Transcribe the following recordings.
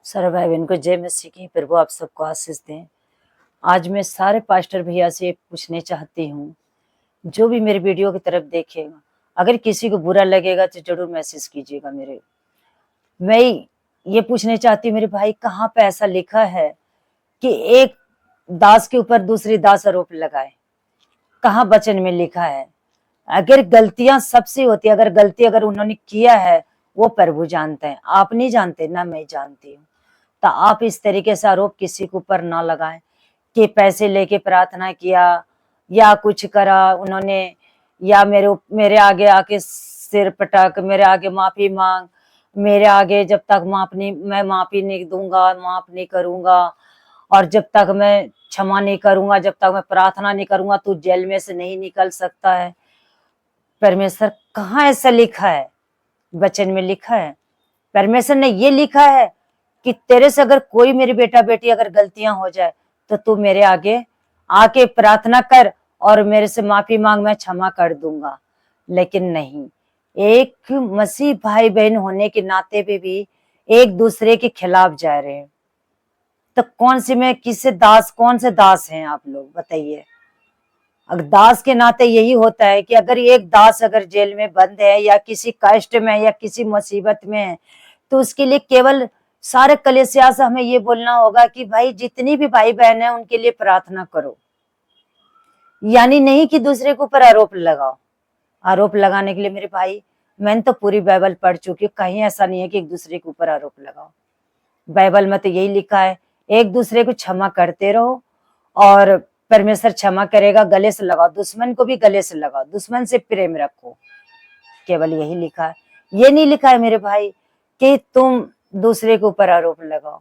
सारे भाई बहन को जय मसीह की। प्रभु आप सबको आशीष दें। आज मैं सारे पास्टर भैया से पूछने चाहती हूँ, जो भी मेरे वीडियो की तरफ देखेगा, अगर किसी को बुरा लगेगा तो जरूर मैसेज कीजिएगा मेरे। मैं ये पूछने चाहती हूँ मेरे भाई, कहाँ पे ऐसा लिखा है कि एक दास के ऊपर दूसरी दास आरोप लगाए? कहाँ वचन में लिखा है? अगर गलतियां सबसे होती है, अगर गलती अगर उन्होंने किया है, वो प्रभु जानते हैं, आप नहीं जानते ना मैं जानती हूँ। तो आप इस तरीके से आरोप किसी के ऊपर ना लगाएं कि पैसे लेके प्रार्थना किया या कुछ करा उन्होंने, या मेरे आगे आके सिर पटक, मेरे आगे माफी मांग, मेरे आगे जब तक मैं माफी नहीं दूंगा, माफ नहीं करूंगा, और जब तक मैं क्षमा नहीं करूंगा, जब तक मैं प्रार्थना नहीं करूंगा, तू जेल में से नहीं निकल सकता है। परमेश्वर कहाँ ऐसा लिखा है? वचन में लिखा है? परमेश्वर ने ये लिखा है कि तेरे से अगर कोई मेरी बेटा बेटी अगर गलतियां हो जाए तो तू मेरे आगे आके प्रार्थना कर और मेरे से माफी मांग, मैं क्षमा कर दूंगा। लेकिन नहीं, एक मसीह भाई बहन होने के नाते पे भी एक दूसरे के खिलाफ जा रहे हैं। तो कौन से दास हैं आप लोग बताइए? अगर दास के नाते यही होता है कि अगर एक दास अगर जेल में बंद है या किसी कष्ट में या किसी मुसीबत में है, तो उसके लिए केवल सारे कलीसिया से हमें ये बोलना होगा कि भाई जितनी भी भाई बहन है उनके लिए प्रार्थना करो, यानी नहीं कि दूसरे के ऊपर आरोप लगाओ। आरोप लगाने के लिए मेरे भाई, मैंने तो पूरी बाइबल पढ़ चुकी हूँ, कहीं ऐसा नहीं है कि एक दूसरे के ऊपर आरोप लगाओ। बाइबल में तो यही लिखा है, एक दूसरे को क्षमा करते रहो और परमेश्वर क्षमा करेगा। गले से लगाओ, दुश्मन को भी गले से लगाओ, दुश्मन से प्रेम रखो, केवल यही लिखा है। ये नहीं लिखा है मेरे भाई कि तुम दूसरे के ऊपर आरोप लगाओ।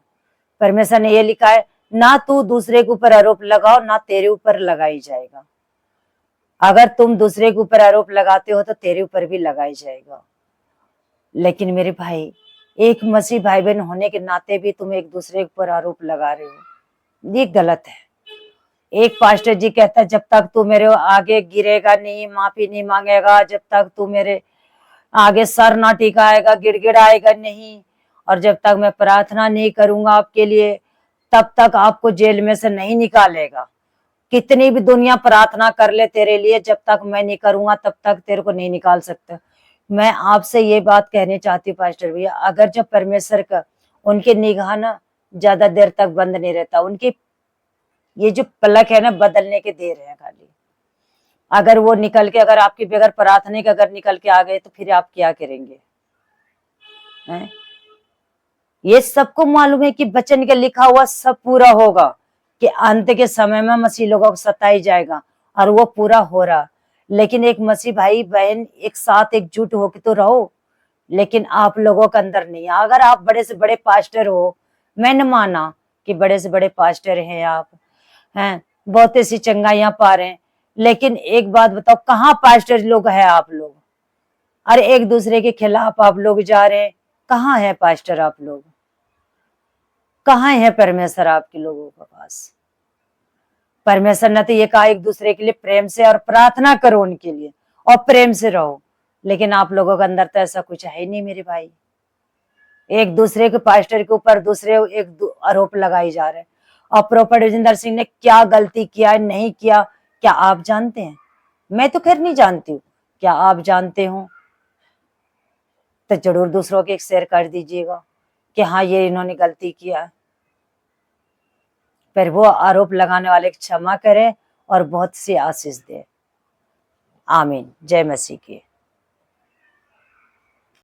परमेश्वर ने ये लिखा है, ना तू दूसरे के ऊपर आरोप लगाओ ना तेरे ऊपर लगाई जाएगा। अगर तुम दूसरे के ऊपर आरोप लगाते हो तो तेरे ऊपर भी लगाई जाएगा। लेकिन मेरे भाई, एक मसीह भाई बहन होने के नाते भी तुम एक दूसरे के ऊपर आरोप लगा रहे हो, ये गलत है। एक पास्टर जी कहता है, जब तक तू मेरे आगे गिरेगा नहीं, माफी नहीं मांगेगा, जब तक तू मेरे आगे सर ना टिकाएगा, गिड़गिड़ाएगा नहीं, और जब तक मैं प्रार्थना नहीं करूंगा आपके लिए, तब तक आपको जेल में से नहीं निकालेगा। कितनी भी दुनिया प्रार्थना कर ले तेरे लिए, जब तक मैं नहीं करूंगा तब तक तेरे को नहीं निकाल सकता। मैं आपसे ये बात कहने चाहती हूँ पास्टर भैया, अगर जब परमेश्वर का उनके निगाह ना ज्यादा देर तक बंद नहीं रहता, उनकी ये जो पलक है ना बदलने के देर है खाली। अगर वो निकल के, अगर आपकी बगैर प्रार्थना के अगर निकल के आ गए तो फिर आप क्या करेंगे? हैं? ये सबको मालूम है कि वचन के लिखा हुआ सब पूरा होगा, कि अंत के समय में मसीह लोगों को सताई जाएगा, और वो पूरा हो रहा। लेकिन एक मसीह भाई बहन एक साथ एकजुट होके तो रहो, लेकिन आप लोगों के अंदर नहीं। अगर आप बड़े से बड़े पास्टर हो, मैंने माना कि बड़े से बड़े पास्टर हैं आप, हैं बहुत सी चंगाइयां पा रहे हैं, लेकिन एक बात बताओ, कहाँ पास्टर लोग हैं आप लोग? अरे एक दूसरे के खिलाफ आप लोग जा रहे हैं। कहाँ है पास्टर आप लोग? कहाँ है परमेश्वर आपके लोगों के पास? परमेश्वर ने तो ये कहा एक दूसरे के लिए प्रेम से और प्रार्थना करो उनके लिए और प्रेम से रहो, लेकिन आप लोगों के अंदर तो ऐसा कुछ है ही नहीं मेरे भाई। एक दूसरे के पास्टर के ऊपर दूसरे आरोप लगाए जा रहे हैं। और प्रॉफेट विजेंद्र सिंह ने क्या गलती किया नहीं किया, क्या आप जानते हैं? मैं तो खैर नहीं जानती हूँ, क्या आप जानते हो? तो जरूर दूसरों के शेयर कर दीजिएगा कि हाँ ये इन्होंने गलती किया। फिर वो आरोप लगाने वाले क्षमा करे और बहुत सी आशीष दे। आमीन। जय मसीह की।